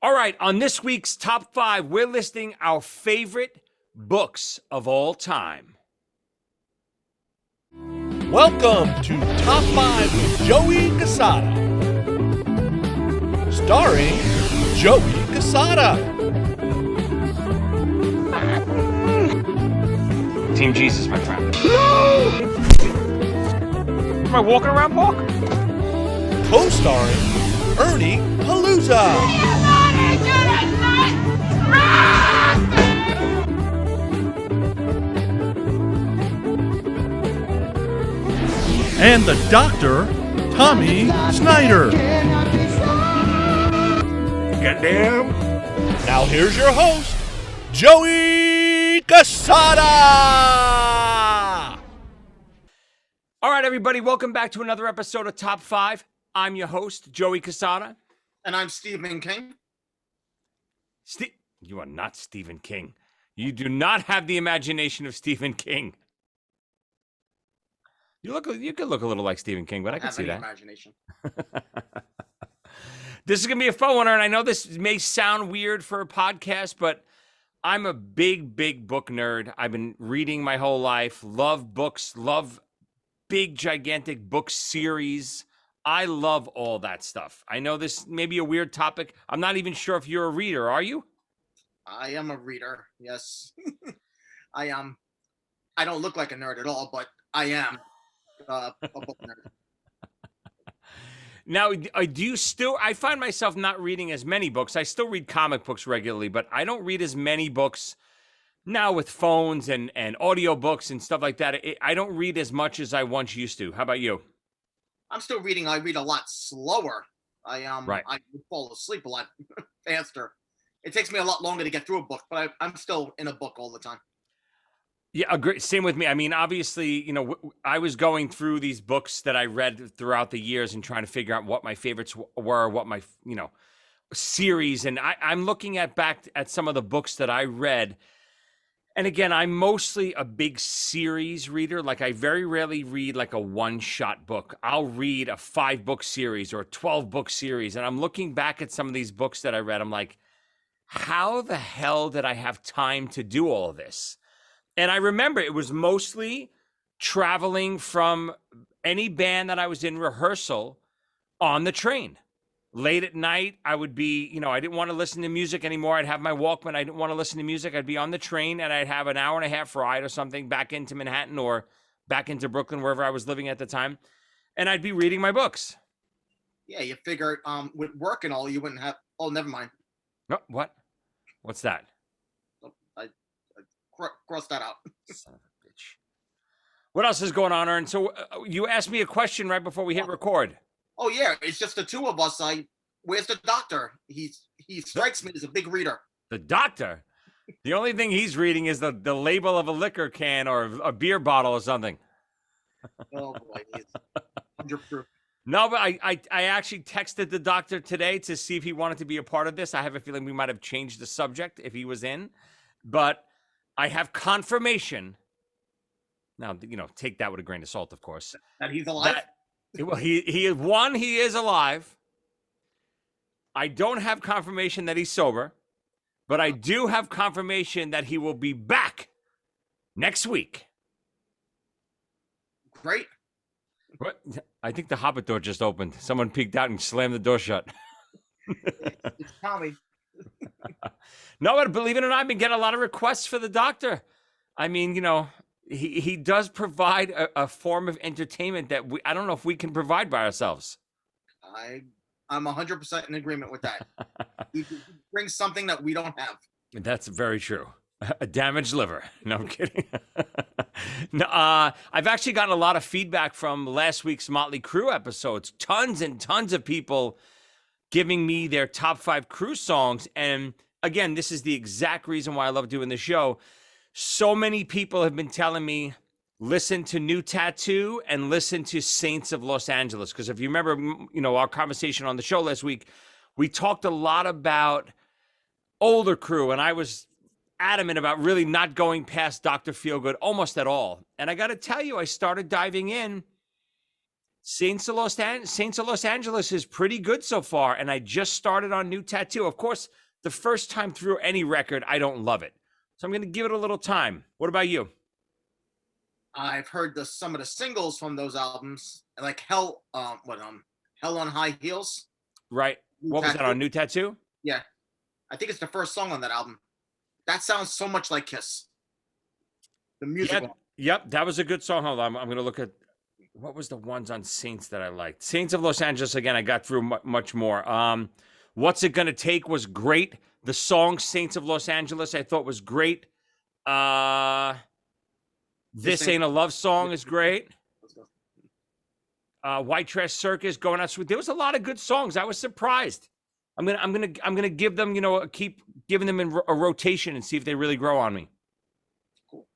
All right, on this week's Top 5, we're listing our favorite books of all time. Welcome to Top 5 with Joey Cassata. Starring Joey Cassata. Team Jesus, my friend. No! Am I walking around book? Co-starring Ernie Palooza. And the Doctor, Tommy Snyder. Goddamn. Now here's your host, Joey Cassata. All right, everybody, welcome back to another episode of Top 5. I'm your host, Joey Cassata. And I'm Stephen King. You are not Stephen King. You do not have the imagination of Stephen King. You could look a little like Stephen King, but I can see that. Imagination. This is going to be a fun one, and I know this may sound weird for a podcast, but I'm a big book nerd. I've been reading my whole life, love books, love big, gigantic book series. I love all that stuff. I know this may be a weird topic. I'm not even sure if you're a reader. Are you? I am a reader, yes. I am. I don't look like a nerd at all, but I am a book nerd. Now, do you still, I find myself not reading as many books. I still read comic books regularly, but I don't read as many books now with phones and audiobooks and stuff like that. I don't read as much as I once used to. How about you? I'm still reading. I read a lot slower. Right. I fall asleep a lot faster. It takes me a lot longer to get through a book, but I'm still in a book all the time. Yeah, agree. Same with me. I mean, obviously, I was going through these books that I read throughout the years and trying to figure out what my favorites were, what my, series. And I'm looking back at some of the books that I read. And again, I'm mostly a big series reader. Like, I very rarely read like a one-shot book. I'll read a 5-book series or a 12-book series. And I'm looking back at some of these books that I read. I'm like, how the hell did I have time to do all of this? And I remember it was mostly traveling from any band that I was in rehearsal on the train. Late at night, I would be, I didn't want to listen to music anymore. I'd have my Walkman. I didn't want to listen to music. I'd be on the train and I'd have an hour and a half ride or something back into Manhattan or back into Brooklyn, wherever I was living at the time. And I'd be reading my books. Yeah, you figure with work and all, you wouldn't have. Oh, never mind. No, what? What's that? I crossed that out. Son of a bitch. What else is going on, Ern? So you asked me a question right before we hit record. Oh yeah, it's just the two of us. Where's the doctor? He strikes me as a big reader. The doctor? The only thing he's reading is the label of a liquor can or a beer bottle or something. Oh boy, he's 100 proof. No, but I actually texted the doctor today to see if he wanted to be a part of this. I have a feeling we might have changed the subject if he was in, but I have confirmation. Now, take that with a grain of salt, of course. That he's alive? Well, he is alive. I don't have confirmation that he's sober, but I do have confirmation that he will be back next week. Great. What? I think the Hobbit door just opened. Someone peeked out and slammed the door shut. It's Tommy. No, but believe it or not, I've been getting a lot of requests for the doctor. I mean, he does provide a form of entertainment that I don't know if we can provide by ourselves. I'm 100% in agreement with that. He brings something that we don't have. That's very true. A damaged liver. No, I'm kidding. No, I've actually gotten a lot of feedback from last week's Motley Crue episodes. Tons and tons of people giving me their top 5 Crue songs. And again, this is the exact reason why I love doing the show. So many people have been telling me, listen to New Tattoo and listen to Saints of Los Angeles. Because if you remember, our conversation on the show last week, we talked a lot about older Crue, and I was adamant about really not going past Dr. Feelgood almost at all. And I got to tell you, I started diving in, Saints of Los Angeles is pretty good so far, and I just started on New Tattoo. Of course, the first time through any record, I don't love it, so I'm going to give it a little time. What about you? I've heard some of the singles from those albums, like Hell on High Heels. Right? New What was that Tattoo. on New Tattoo? Yeah, I think it's the first song on that album. That sounds so much like Kiss. The music. Yep. That was a good song. Hold on, I'm going to look at what was the ones on Saints that I liked. Saints of Los Angeles again. I got through much more. What's It Gonna Take was great. The song Saints of Los Angeles I thought was great. This Ain't a Love Song is great. White Trash Circus, Going Out Sweet. There was a lot of good songs. I was surprised. I'm gonna give them, keep giving them in a rotation and see if they really grow on me. Cool.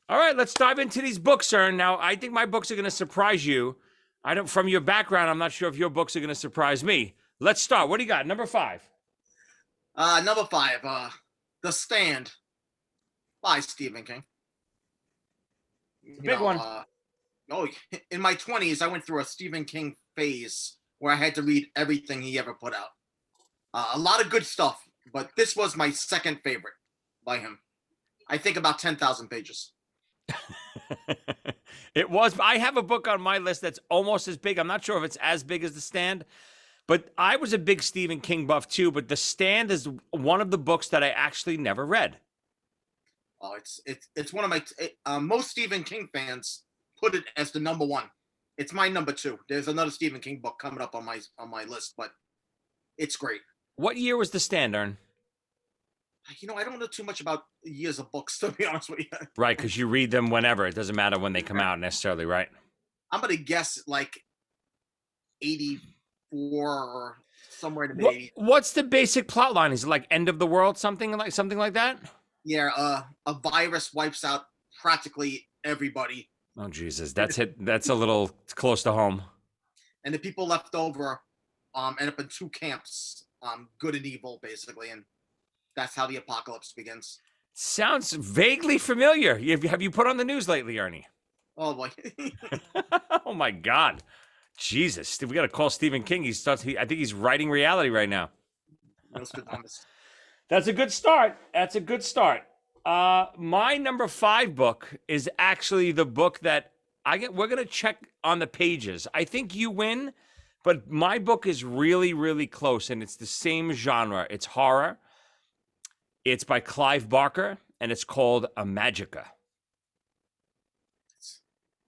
All right, let's dive into these books, Ern. Now, I think my books are gonna surprise you. From your background, I'm not sure if your books are gonna surprise me. Let's start. What do you got? Number 5. Number 5, The Stand by Stephen King. Big one. In my 20s, I went through a Stephen King phase where I had to read everything he ever put out. A lot of good stuff, but this was my second favorite by him. I think about 10,000 pages. It was. I have a book on my list that's almost as big. I'm not sure if it's as big as The Stand, but I was a big Stephen King buff too. But The Stand is one of the books that I actually never read. Oh, it's one of my most Stephen King fans put it as the number 1. It's my number 2. There's another Stephen King book coming up on my list, but it's great. What year was The Stand, Ern? I don't know too much about years of books, to be honest with you. Right, because you read them whenever. It doesn't matter when they come out necessarily, right? I'm gonna guess like 84 or somewhere in the 80s. What's the basic plot line? Is it like end of the world, something like that? Yeah, a virus wipes out practically everybody. Oh Jesus, that's a little close to home. And the people left over end up in 2 camps, good and evil, basically, and that's how the apocalypse begins. Sounds vaguely familiar. Have you put on the news lately, Ernie? Oh boy. Oh my God, Jesus! We got to call Stephen King. I think he's writing reality right now. That's a good start. My number 5 book is actually the book that we're going to check on the pages. I think you win, but my book is really, really close, and it's the same genre. It's horror. It's by Clive Barker, and it's called Imajica.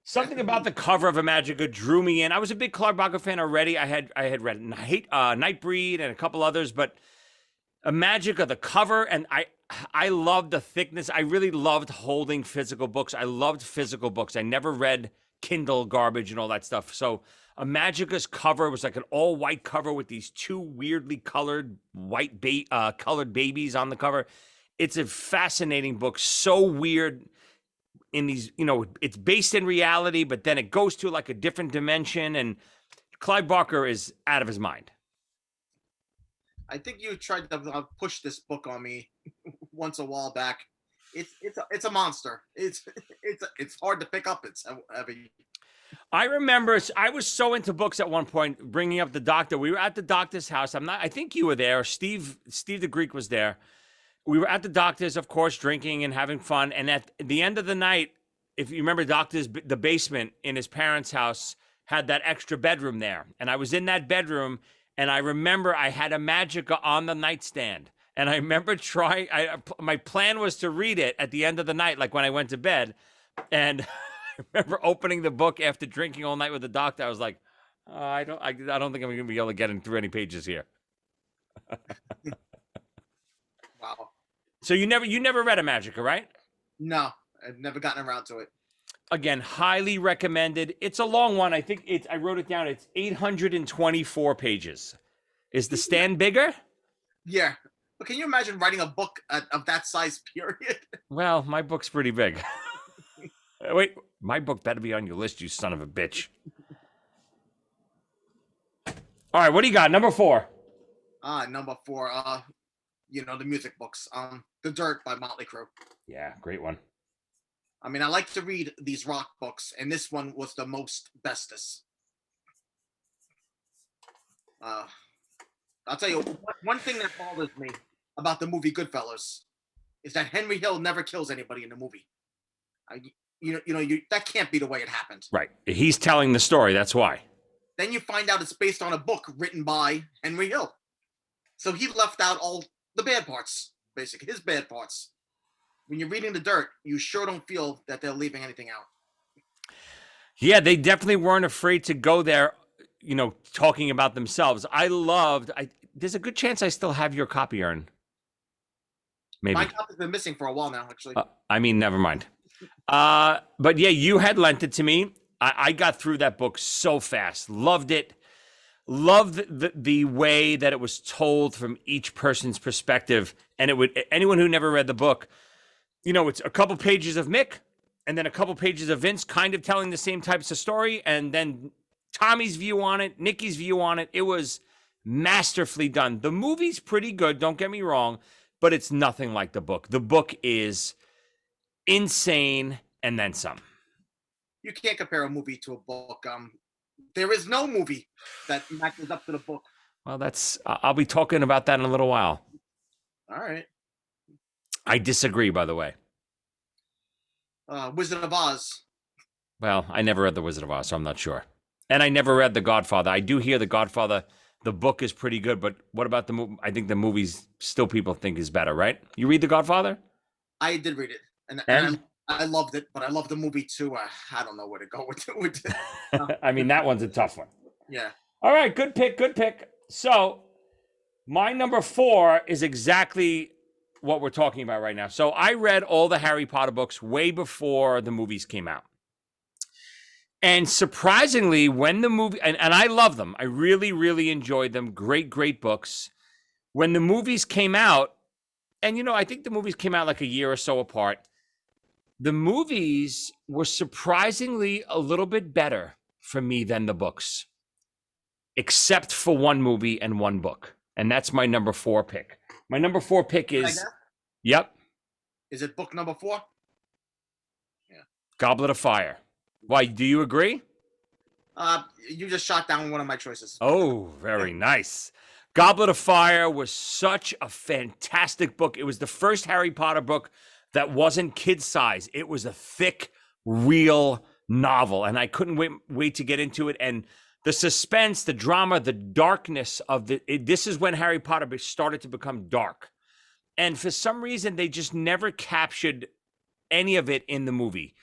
Something about the cover of Imajica drew me in. I was a big Clive Barker fan already. I had read Nightbreed and a couple others, but Imajica, the cover, and I loved the thickness. I really loved holding physical books. I loved physical books. I never read Kindle garbage and all that stuff. So Imajica's cover was like an all-white cover with these 2 weirdly colored colored babies on the cover. It's a fascinating book. So weird in these, it's based in reality, but then it goes to like a different dimension. And Clive Barker is out of his mind. I think you tried to push this book on me once a while back. It's a monster. It's hard to pick up. It's heavy. I remember I was so into books at one point, bringing up the doctor. We were at the doctor's house. I think you were there. Steve the Greek was there. We were at the doctor's, of course, drinking and having fun. And at the end of the night, if you remember, the basement in his parents' house had that extra bedroom there. And I was in that bedroom, and I remember I had Imajica on the nightstand. And I remember my plan was to read it at the end of the night, like when I went to bed. And I remember opening the book after drinking all night with the doctor. I was like, I don't think I'm going to be able to get through any pages here. Wow. So you never read Imajica, right? No, I've never gotten around to it. Again, highly recommended. It's a long one. I think I wrote it down. It's 824 pages. Is The Stand bigger? Yeah. But can you imagine writing a book of that size period? Well, my book's pretty big. Wait, my book better be on your list, you son of a bitch. All right, what do you got? Number 4. Number 4, the music books. The Dirt by Motley Crue. Yeah, great one. I mean, I like to read these rock books, and this one was the most bestest. Uh, I'll tell you one thing that bothers me about the movie Goodfellas is that Henry Hill never kills anybody in the movie. I, that can't be the way it happened. Right. He's telling the story. That's why. Then you find out it's based on a book written by Henry Hill. So he left out all the bad parts, basically, his bad parts. When you're reading the dirt, you sure don't feel that they're leaving anything out. Yeah, they definitely weren't afraid to go there, talking about themselves. There's a good chance I still have your copy, Ernie. Maybe. My copy's been missing for a while now, actually. Never mind. But yeah, you had lent it to me. I got through that book so fast. Loved it. Loved the way that it was told from each person's perspective. And anyone who never read the book, it's a couple pages of Mick and then a couple pages of Vince kind of telling the same types of story. And then Tommy's view on it, Nikki's view on it. It was masterfully done. The movie's pretty good. Don't get me wrong, but it's nothing like the book. The book is insane and then some. You can't compare a movie to a book. There is no movie that matches up to the book. Well, I'll be talking about that in a little while. All right. I disagree, by the way. Wizard of Oz. Well, I never read The Wizard of Oz, so I'm not sure. And I never read The Godfather. I do hear The Godfather, the book is pretty good, but what about the movie? I think the movie's still people think is better, right? You read The Godfather? I did read it. And I loved it, but I love the movie too. I don't know where to go with it. That one's a tough one. Yeah. All right, good pick. So my number 4 is exactly what we're talking about right now. So I read all the Harry Potter books way before the movies came out. And surprisingly, when the movie, and I love them, I really, really enjoyed them. Great, great books. When the movies came out, and I think the movies came out like a year or so apart, the movies were surprisingly a little bit better for me than the books, except for one movie and one book. And that's my number 4 pick. My number 4 pick is, yep. Is it book number 4? Yeah. Goblet of Fire. Why, do you agree? You just shot down one of my choices. Oh, very nice. Goblet of Fire was such a fantastic book. It was the first Harry Potter book that wasn't kid size. It was a thick, real novel, and I couldn't wait to get into it. And the suspense, the drama, the darkness of this is when Harry Potter started to become dark. And for some reason, they just never captured any of it in the movie.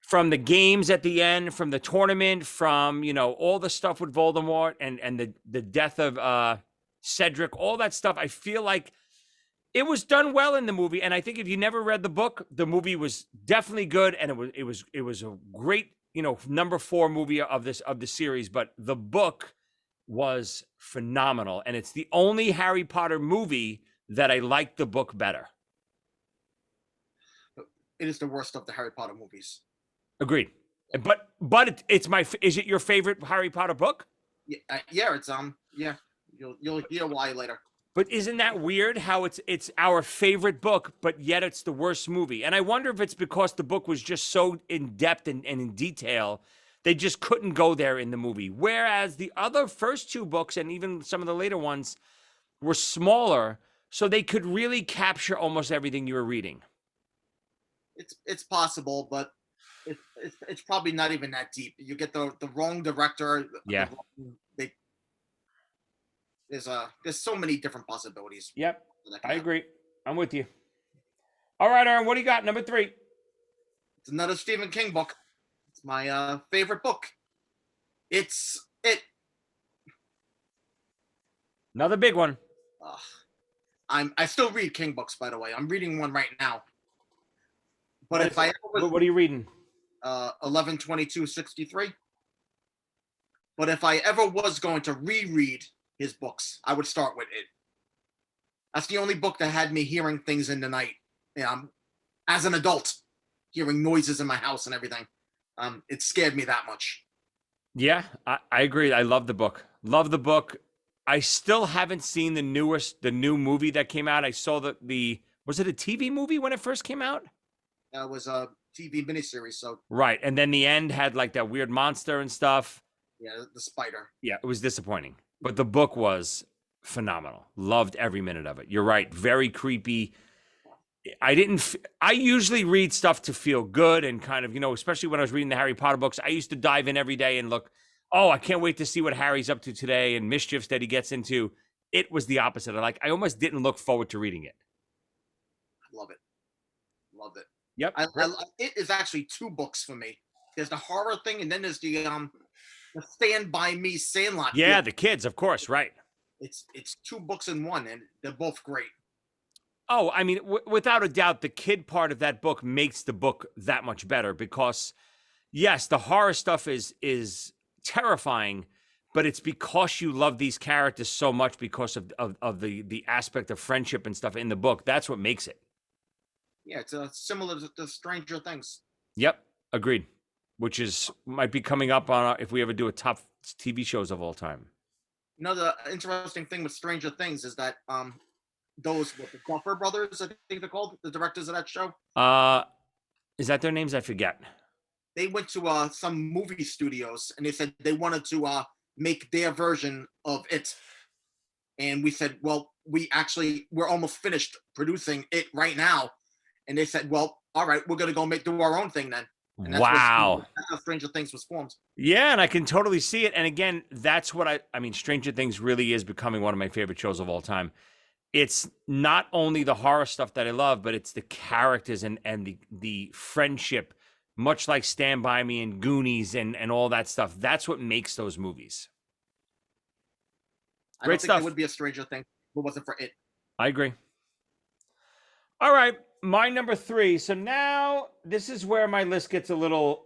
From the games at the end, from the tournament, from, all the stuff with Voldemort and the death of Cedric, all that stuff, I feel like it was done well in the movie. And I think if you never read the book, the movie was definitely good. And it was a great, number 4 movie of the series. But the book was phenomenal. And it's the only Harry Potter movie that I like the book better. It is the worst of the Harry Potter movies. Agreed. But it's is it your favorite Harry Potter book? Yeah, it's yeah. You'll hear why later. But isn't that weird how it's our favorite book, but yet it's the worst movie? And I wonder if it's because the book was just so in depth and in detail, they just couldn't go there in the movie. Whereas the other first 2 books and even some of the later ones were smaller, so they could really capture almost everything you were reading. It's possible, but it's probably not even that deep. You get the wrong director. Yeah. There's so many different possibilities. Yep. I agree. I'm with you. All right, Aaron, what do you got? Number 3. It's another Stephen King book. It's my favorite book. It's it. Another big one. I still read King books, by the way. I'm reading one right now. But what are you reading? 11/22/63. But if I ever was going to reread his books, I would start with it. That's the only book that had me hearing things in the night. As an adult, hearing noises in my house and everything. It scared me that much. Yeah, I agree. I love the book. Love the book. I still haven't seen the new movie that came out. I saw was it a TV movie when it first came out? It was a TV miniseries. So right, and then the end had like that weird monster and stuff. Yeah, the spider. Yeah, it was disappointing. but the book was phenomenal. Loved every minute of it. You're right. Very creepy. I usually read stuff to feel good and kind of, especially when I was reading the Harry Potter books, I used to dive in every day and look, oh, I can't wait to see what Harry's up to today and mischiefs that he gets into. It was the opposite. I almost didn't look forward to reading it. Love it. Love it. Yep. It is actually 2 books for me. There's the horror thing, and then there's the Stand By Me Sandlot. Yeah, the kids, of course, right. It's 2 books in one, and they're both great. Oh, I mean, without a doubt, the kid part of that book makes the book that much better because, yes, the horror stuff is terrifying, but it's because you love these characters so much because of the aspect of friendship and stuff in the book. That's what makes it. Yeah, it's similar to Stranger Things. Yep, agreed. Which might be coming up on if we ever do a top TV shows of all time. The interesting thing with Stranger Things is that those the Duffer Brothers, I think they're called, the directors of that show. Is that their names? I forget. They went to some movie studios and they said they wanted to make their version of it. And we said, well, we're almost finished producing it right now. And they said, well, all right, we're going to go do our own thing then. And that's Wow. That's how Stranger Things was formed. Yeah, and I can totally see it. And again, that's what I mean, Stranger Things really is becoming one of my favorite shows of all time. It's not only the horror stuff that I love, but it's the characters and the friendship, much like Stand By Me and Goonies and all that stuff. That's what makes those movies. I Great don't think stuff. it would be a Stranger Thing if it wasn't for it. I agree. All right, my number 3. So now this is where my list gets a little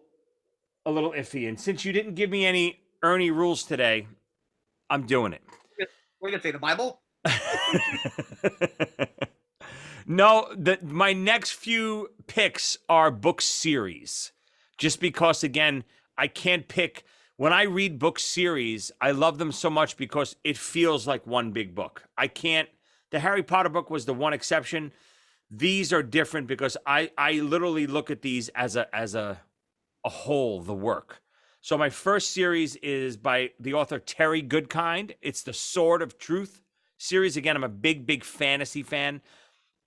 iffy. And since you didn't give me any Ernie rules today, I'm doing it. We're gonna say the Bible. No, my next few picks are book series. Just because, again, I can't pick. When I read book series, I love them so much because it feels like one big book. I can't. The Harry Potter book was the one exception. These are different because I literally look at these as a whole, the work. So my first series is by the author Terry Goodkind. It's the Sword of Truth series. Again, I'm a big fantasy fan.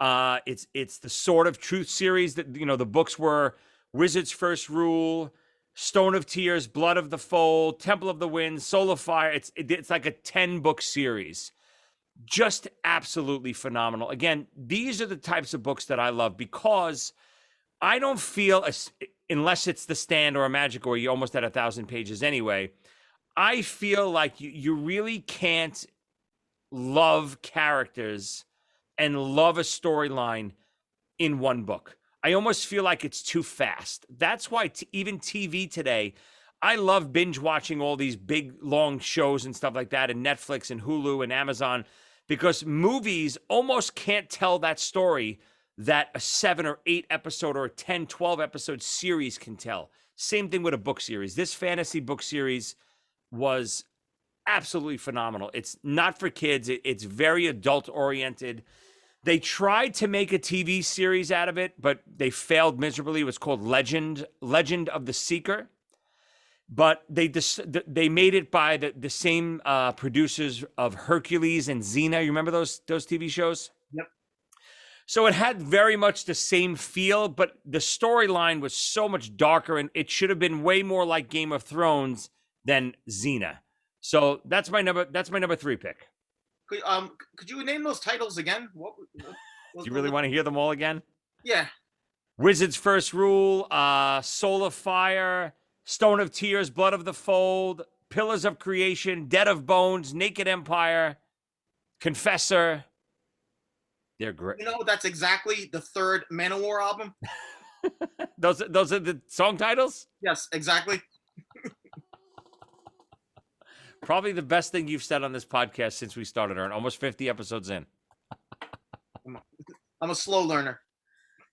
It's the Sword of Truth series that, the books were Wizard's First Rule, Stone of Tears, Blood of the Fold, Temple of the Wind, Soul of Fire. It's like a 10-book series. Just absolutely phenomenal. Again, these are the types of books that I love because I don't feel, unless it's The Stand or a Magic, or you're almost at 1,000 pages anyway, I feel like you really can't love characters and love a storyline in one book. I almost feel like it's too fast. That's why even TV today, I love binge watching all these big, long shows and stuff like that, and Netflix and Hulu and Amazon, because movies almost can't tell that story that a 7 or 8 episode or a 10, 12 episode series can tell. Same thing with a book series. This fantasy book series was absolutely phenomenal. It's not for kids. It's very adult oriented. They tried to make a TV series out of it, but they failed miserably. It was called Legend of the Seeker. But they made it by the same producers of Hercules and Xena. You remember those TV shows? Yep. So it had very much the same feel, but the storyline was so much darker, and it should have been way more like Game of Thrones than Xena. So that's my number 3 pick. Could you name those titles again? Do you really want to hear them all again? Yeah. Wizard's First Rule, Soul of Fire, Stone of Tears, Blood of the Fold, Pillars of Creation, Dead of Bones, Naked Empire, Confessor. They're great. That's exactly the 3rd Manowar album. Those are the song titles? Yes, exactly. Probably the best thing you've said on this podcast since we started, Ern. Almost 50 episodes in. I'm a slow learner.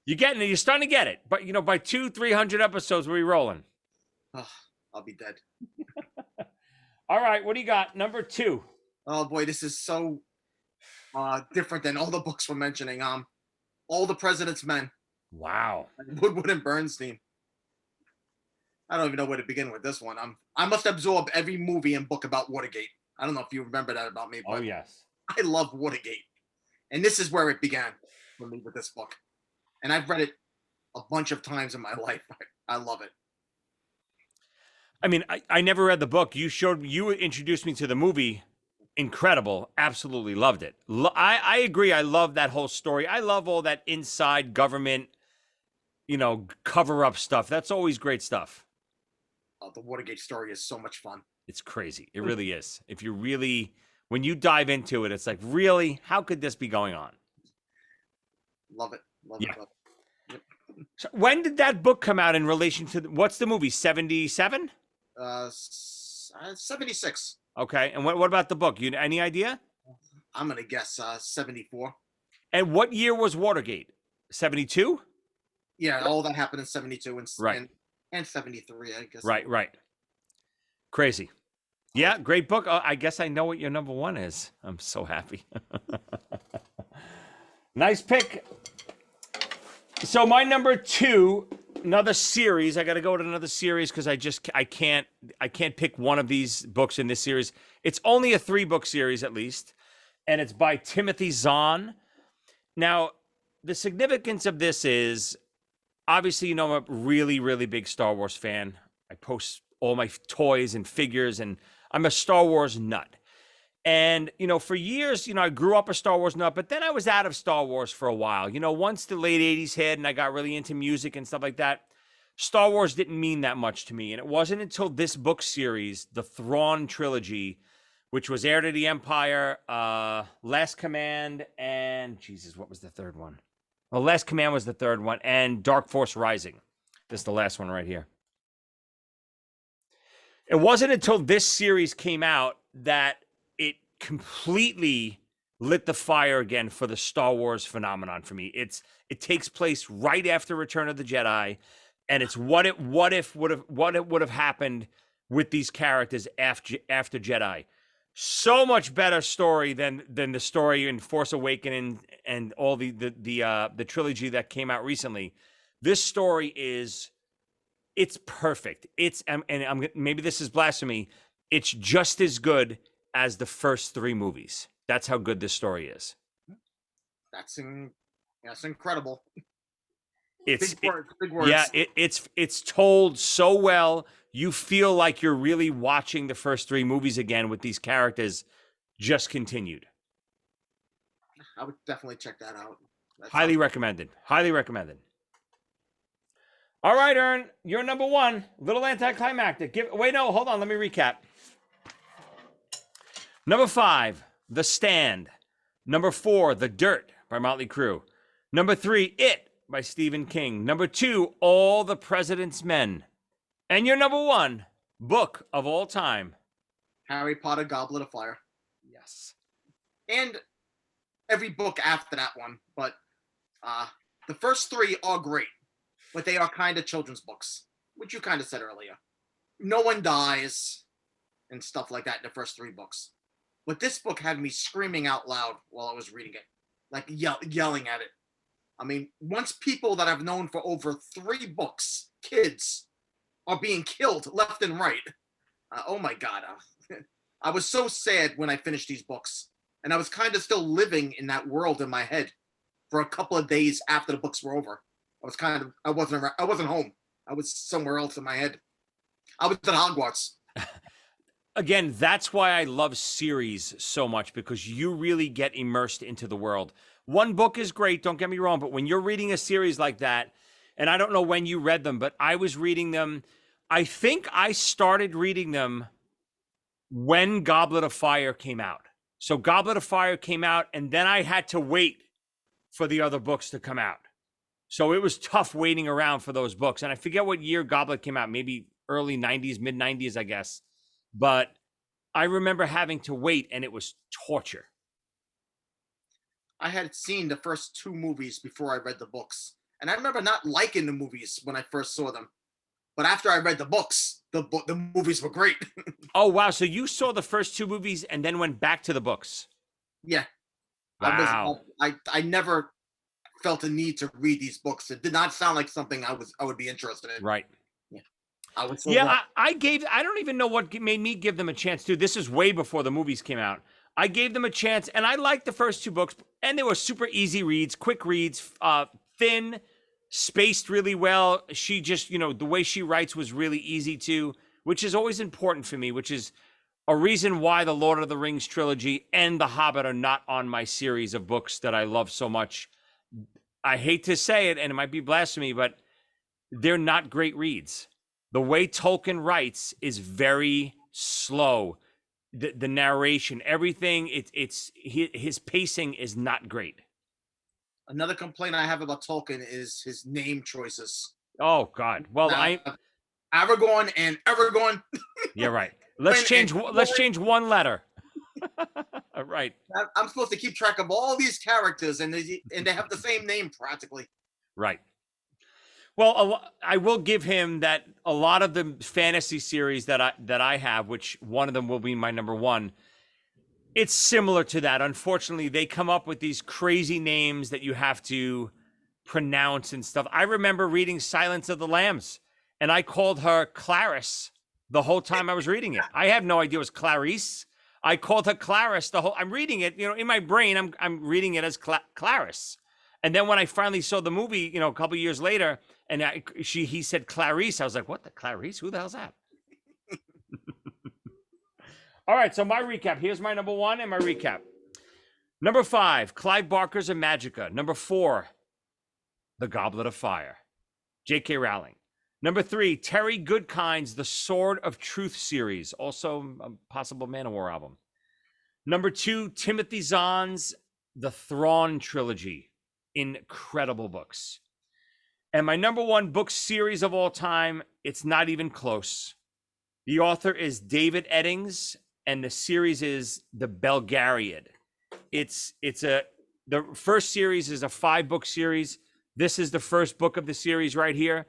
You're getting it. You're starting to get it. But, by 200-300 episodes, we're rolling. Oh, I'll be dead. All right. What do you got? Number 2. Oh, boy. This is so different than all the books we're mentioning. All the President's Men. Wow. Woodward and Bernstein. I don't even know where to begin with this one. I must absorb every movie and book about Watergate. I don't know if you remember that about me, Oh but yes. I love Watergate. And this is where it began for me with this book. And I've read it a bunch of times in my life. I love it. I mean, I never read the book. You introduced me to the movie. Incredible. Absolutely loved it. I agree. I love that whole story. I love all that inside government, cover up stuff. That's always great stuff. The Watergate story is so much fun. It's crazy. It really is. When you dive into it, it's like, really? How could this be going on? Love it. Love Yeah. it. Love it. Yep. So when did that book come out in relation to what's the movie? 77? 76. Okay. And what about the book? You any idea? I'm going to guess 74. And what year was Watergate? 72? Yeah, all that happened in 72 Right. and 73, I guess. Right. Crazy. Yeah, great book. I guess I know what your number one is. I'm so happy. Nice pick. So my number two, another series. I got to go to another series because I can't pick one of these books in this series. It's only a 3-book series at least, and it's by Timothy Zahn. Now, the significance of this is obviously, I'm a really, really big Star Wars fan. I post all my toys and figures, and I'm a Star Wars nut. And, for years, I grew up a Star Wars nut, but then I was out of Star Wars for a while. Once the late 80s hit and I got really into music and stuff like that, Star Wars didn't mean that much to me. And it wasn't until this book series, the Thrawn Trilogy, which was Heir to the Empire, Last Command, and, Jesus, what was the third one? Well, Last Command was the third one, and Dark Force Rising. This is the last one right here. It wasn't until this series came out that it completely lit the fire again for the Star Wars phenomenon for me. It takes place right after Return of the Jedi, and it's what it would have happened with these characters after Jedi. So much better story than the story in Force Awakens and all the trilogy that came out recently. This story it's perfect. Maybe this is blasphemy. It's just as good as the first 3 movies. That's how good this story is. That's incredible. Big words. Yeah, it's told so well. You feel like you're really watching the first 3 movies again with these characters just continued. I would definitely check that out. Highly recommended. Highly recommended. All right, Ern, you're number 1. Little anticlimactic. Hold on. Let me recap. Number 5, The Stand. Number 4, The Dirt by Motley Crue. Number 3, It by Stephen King. Number 2, All the President's Men. And your number 1 book of all time, Harry Potter, Goblet of Fire. Yes. And every book after that one, but the first 3 are great, but they are kind of children's books, which you kind of said earlier. No one dies and stuff like that in the first 3 books. But this book had me screaming out loud while I was reading it, like yelling at it. I mean, once people that I've known for over 3 books, kids, are being killed left and right. Oh my God. I was so sad when I finished these books. And I was kind of still living in that world in my head for a couple of days after the books were over. I wasn't home. I was somewhere else in my head. I was at Hogwarts. Again, that's why I love series so much, because you really get immersed into the world. One book is great, don't get me wrong, but when you're reading a series like that, and I don't know when you read them, but I was reading them. I think I started reading them when Goblet of Fire came out. So Goblet of Fire came out, and then I had to wait for the other books to come out. So it was tough waiting around for those books. And I forget what year Goblet came out, maybe early 90s, mid 90s, I guess. But I remember having to wait, and it was torture. I had seen the first 2 movies before I read the books. And I remember not liking the movies when I first saw them. But after I read the books, the movies were great. Oh, wow. So you saw the first 2 movies and then went back to the books. Yeah. Wow. I never felt a need to read these books. It did not sound like something I would be interested in. Right. Yeah. I was so Yeah, wrong. I don't even know what made me give them a chance too. This is way before the movies came out. I gave them a chance, and I liked the first two books, and they were super easy reads, quick reads, thin, spaced really well. She just, the way she writes was really easy too, which is always important for me, which is a reason why the Lord of the Rings trilogy and The Hobbit are not on my series of books that I love so much. I hate to say it, and it might be blasphemy, but they're not great reads. The way Tolkien writes is very slow. The narration, everything, it's his pacing is not great. Another complaint I have about Tolkien is his name choices. Oh God. Well, Now, Aragorn and Aragorn. yeah, right. When Let's change one letter. Right. I'm supposed to keep track of all these characters, and they have the same name practically. Right. Well, I will give him that a lot of the fantasy series that I have, which one of them will be my number one, it's similar to that. Unfortunately, they come up with these crazy names that you have to pronounce and stuff. I remember reading Silence of the Lambs, and I called her Clarice the whole time I was reading it. I have no idea it was Clarice. I called her Clarice the whole. I'm reading it, in my brain. I'm reading it as Clarice, and then when I finally saw the movie, a couple years later, and he said Clarice, I was like, what the Clarice? Who the hell's that? All right, so my recap. Here's my number one and my recap. Number 5, Clive Barker's A Magica. Number 4, The Goblet of Fire, J.K. Rowling. Number 3, Terry Goodkind's The Sword of Truth series, also a possible Manowar album. Number 2, Timothy Zahn's The Thrawn Trilogy. Incredible books. And my number 1 book series of all time, it's not even close. The author is David Eddings, and the series is The Belgariad. The first series is a 5-book series. This is the first book of the series right here,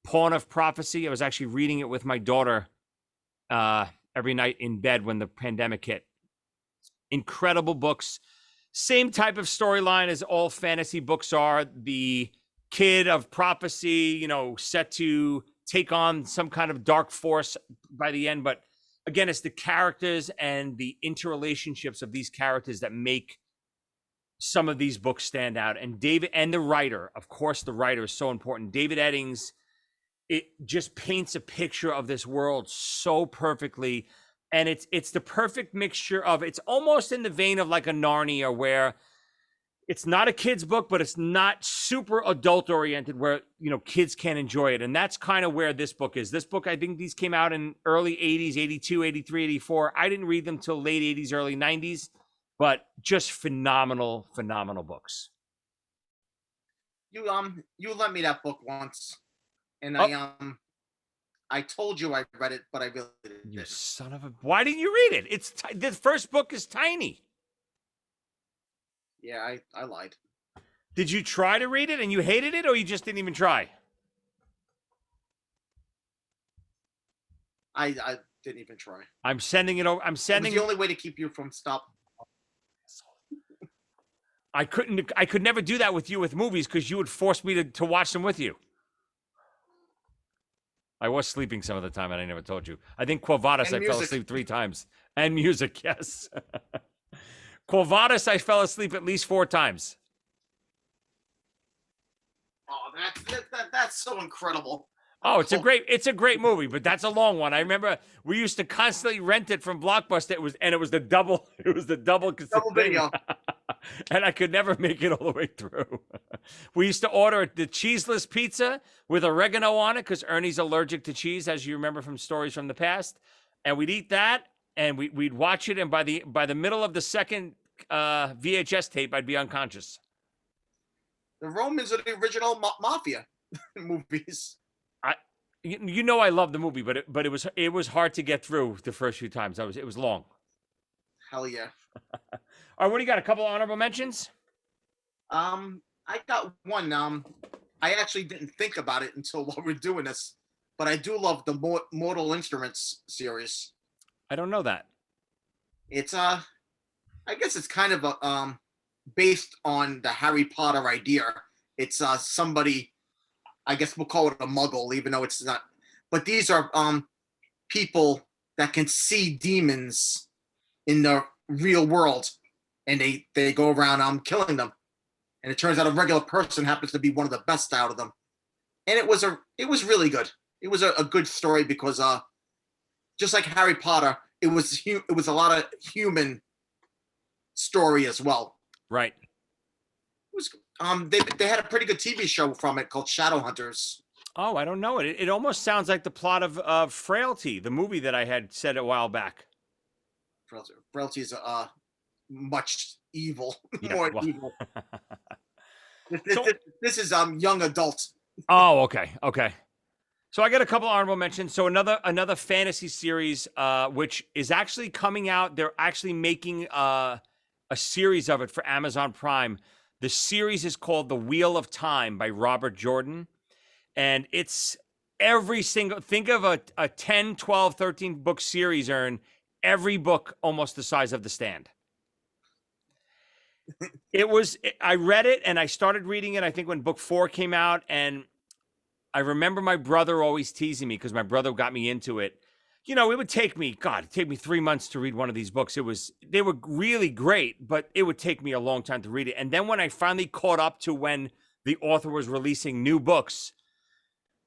Pawn of Prophecy. I was actually reading it with my daughter every night in bed when the pandemic hit. Incredible books. Same type of storyline as all fantasy books are. The kid of prophecy, set to take on some kind of dark force by the end. But again, it's the characters and the interrelationships of these characters that make some of these books stand out. And David, and the writer, of course, the writer is so important. David Eddings, it just paints a picture of this world so perfectly. And it's the perfect mixture of, it's almost in the vein of like a Narnia, where it's not a kid's book, but it's not super adult oriented where, kids can enjoy it. And that's kind of where this book is. This book, I think these came out in early 80s, 82, 83, 84. I didn't read them till late 80s, early 90s, but just phenomenal, phenomenal books. You lent me that book once, and I told you I read it, but I really didn't. You son of a, why didn't you read it? The first book is tiny. Yeah, I lied. Did you try to read it and you hated it, or you just didn't even try? I didn't even try. I'm sending it over. It was the only way to keep you from stop. I could never do that with you with movies, because you would force me to watch them with you. I was sleeping some of the time, and I never told you. I think Quo Vadis, I fell asleep 3 times. And music, yes. Quo Vadis, I fell asleep at least 4 times. Oh, that's so incredible. Oh, it's a great movie, but that's a long one. I remember we used to constantly rent it from Blockbuster. It was the double video. And I could never make it all the way through. We used to order the cheeseless pizza with oregano on it, because Ernie's allergic to cheese, as you remember from stories from the past. And we'd eat that, and we'd watch it, and by the middle of the second VHS tape, I'd be unconscious. The Romans are the original mafia movies. I love the movie, but it was hard to get through the first few times. It was long. Hell yeah. All right, what do you got? A couple of honorable mentions? I got one. I actually didn't think about it until while we're doing this, but I do love the Mortal Instruments series. I don't know that. It's I guess it's kind of a based on the Harry Potter idea. It's somebody, I guess we'll call it a muggle, even though it's not. but these are people that can see demons in the real world, and they go around killing them. And it turns out a regular person happens to be one of the best out of them. And it was really good. It was a good story because just like Harry Potter, it was a lot of human story as well. Right. It was they had a pretty good TV show from it called Shadowhunters. Oh, I don't know it. It almost sounds like the plot of Frailty, the movie that I had said a while back. Frailty is much evil, Yeah, more well. evil. This is young adult. Oh, okay. So I got a couple honorable mentions. So another fantasy series, which is actually coming out. They're actually making a series of it for Amazon Prime. The series is called The Wheel of Time by Robert Jordan. And it's every single, think of a 10, 12, 13 book series, Ern. Every book almost the size of The Stand. I read it and I started reading it, I think when book 4 came out. And I remember my brother always teasing me because my brother got me into it. You know, it would take me 3 months to read one of these books. They were really great, but it would take me a long time to read it. And then when I finally caught up to when the author was releasing new books,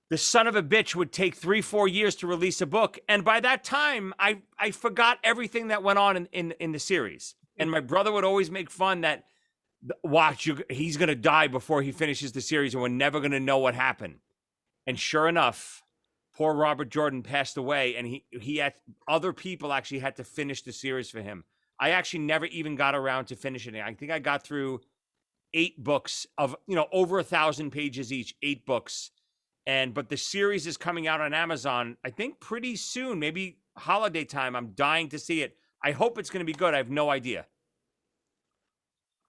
the son of a bitch would take 3-4 years to release a book. And by that time, I forgot everything that went on in the series. And my brother would always make fun that, he's going to die before he finishes the series and we're never going to know what happened. And sure enough, poor Robert Jordan passed away, and he had other people actually had to finish the series for him. I actually never even got around to finishing it. I think I got through 8 books of, over 1,000 pages each, 8 books. But the series is coming out on Amazon, I think pretty soon, maybe holiday time. I'm dying to see it. I hope it's going to be good. I have no idea.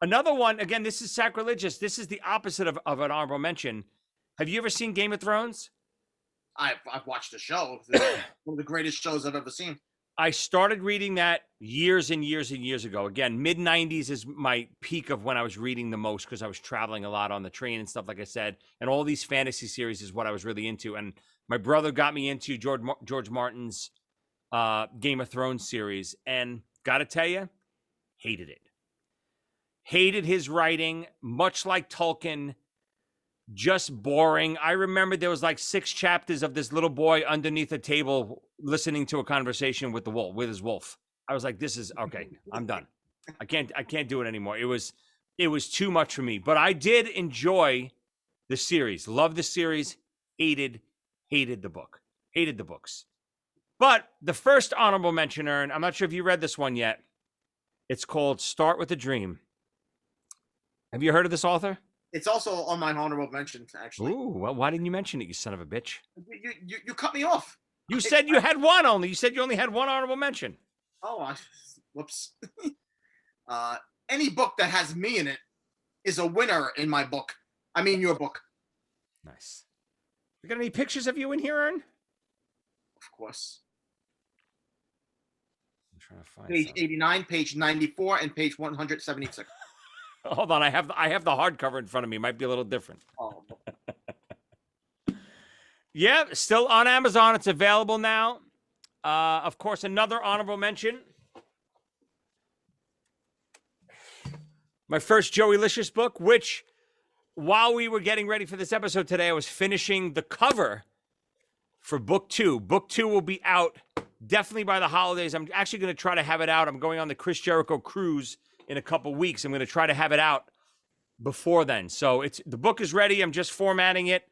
Another one, again, this is sacrilegious. This is the opposite of an honorable mention. Have you ever seen Game of Thrones? I've watched the show. It's one of the greatest shows I've ever seen. I started reading that years and years and years ago. Again, mid-90s is my peak of when I was reading the most because I was traveling a lot on the train and stuff, like I said. And all these fantasy series is what I was really into. And my brother got me into George Martin's Game of Thrones series. And got to tell you, hated it. Hated his writing, much like Tolkien. Just boring. I remember there was like 6 chapters of this little boy underneath a table listening to a conversation with his wolf. I was like, this is okay. I'm done. I can't do it anymore. It was too much for me, but I did enjoy the series. Loved the series. Hated the book. Hated the books. But the first honorable mention, Ern, I'm not sure if you read this one yet. It's called Start with a Dream. Have you heard of this author? It's also on my honorable mention, actually. Ooh, well, why didn't you mention it, you son of a bitch? You cut me off. You said you had one only. You said you only had one honorable mention. Oh, whoops. Any book that has me in it is a winner in my book. I mean, your book. Nice. You got any pictures of you in here, Ern? Of course. I'm trying to find page something. 89, page 94, and page 176. Hold on, I have the hardcover in front of me. Might be a little different. Oh. Yeah, still on Amazon. It's available now. Of course, another honorable mention. My first Joey Licious book, which, while we were getting ready for this episode today, I was finishing the cover for book 2. Book 2 will be out definitely by the holidays. I'm actually going to try to have it out. I'm going on the Chris Jericho cruise in a couple weeks. I'm going to try to have it out before then. So the book is ready. I'm just formatting it,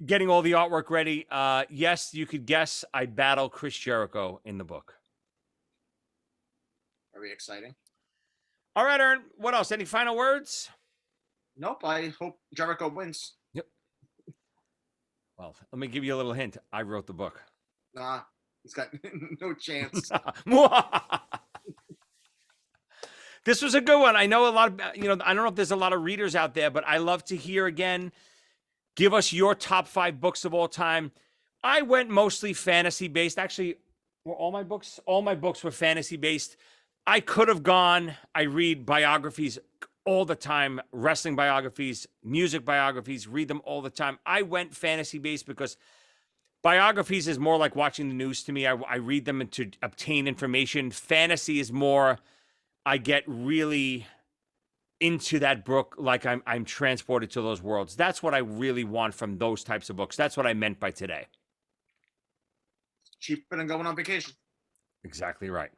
getting all the artwork ready. Yes, you could guess I battle Chris Jericho in the book. Very exciting. All right, Ern, what else? Any final words? Nope, I hope Jericho wins. Yep. Well, let me give you a little hint. I wrote the book. Nah, he's got no chance. This was a good one. I know a lot of, I don't know if there's a lot of readers out there, but I love to hear again. Give us your top 5 books of all time. I went mostly fantasy based. Actually, were all my books were fantasy based. I could have gone, I read biographies all the time, wrestling biographies, music biographies, read them all the time. I went fantasy based because Biographies is more like watching the news to me. I read them to obtain information. Fantasy is more, I get really into that book, like I'm transported to those worlds. That's what I really want from those types of books. That's what I meant by today. Cheaper than going on vacation. Exactly right.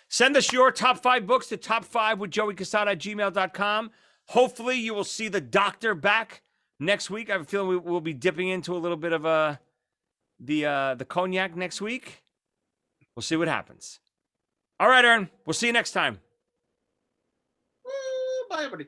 Send us your top 5 books to top5withjoeycassata@gmail.com. Hopefully you will see the doctor back next week. I have a feeling we'll be dipping into a little bit of the cognac next week. We'll see what happens. All right, Ern. We'll see you next time. Bye, everybody.